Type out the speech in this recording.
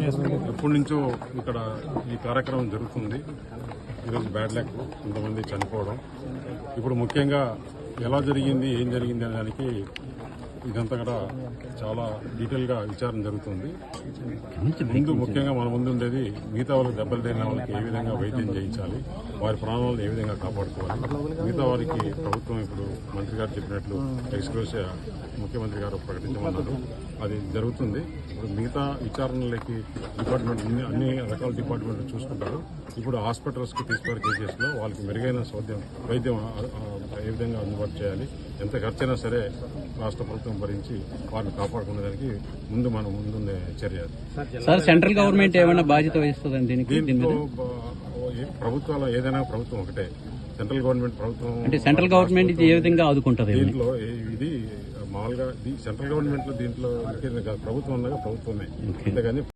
ఎప్పటి నుంచో ఇక్కడ ఈ కార్యక్రమం జరుగుతుంది. ఈరోజు బ్యాడ్ లక్, కొంతమంది చనిపోవడం. ఇప్పుడు ముఖ్యంగా ఎలా జరిగింది, ఏం జరిగింది అనే దానికి ఇదంతా కూడా చాలా డీటెయిల్గా విచారణ జరుగుతుంది. ముందు ముఖ్యంగా మన ముందు ఉండేది మిగతా వాళ్ళకి దెబ్బలు తగిలిన వాళ్ళకి ఏ విధంగా వైద్యం చేయించాలి, వారి ప్రాణాలను ఏ విధంగా కాపాడుకోవాలి. మిగతా వారికి ప్రభుత్వం ఇప్పుడు మంత్రి గారు చెప్పినట్లు ఎక్స్క్లూసివ్ ముఖ్యమంత్రి గారు ప్రకటించమన్నారు. అది జరుగుతుంది. ఇప్పుడు మిగతా విచారణలకి డిపార్ట్మెంట్ అన్ని రకాల డిపార్ట్మెంట్లు చూసుకుంటారు. ఇప్పుడు హాస్పిటల్స్కి తీసుకునే కేసెస్లో వాళ్ళకి మెరుగైన వైద్యం ఏ విధంగా అందుబాటు చేయాలి, ఎంత ఖర్చైనా సరే రాష్ట్ర ప్రభుత్వం భరించి వారిని కాపాడుకునే దానికి మన ముందుండే చర్య. సార్, సెంట్రల్ గవర్నమెంట్ ఏమైనా బాధ్యత వహిస్తుందండి దీంట్లో ప్రభుత్వాలు ఏదైనా ప్రభుత్వం ఒకటే. సెంట్రల్ గవర్నమెంట్ ప్రభుత్వం అంటే సెంట్రల్ గవర్నమెంట్ ఇది ఏ విధంగా ఆదుకుంటుంది? దీంట్లో ఇది మామూలుగా సెంట్రల్ గవర్నమెంట్ లో దీంట్లో ప్రభుత్వం ఉండగా ప్రభుత్వమే, అంతేగాని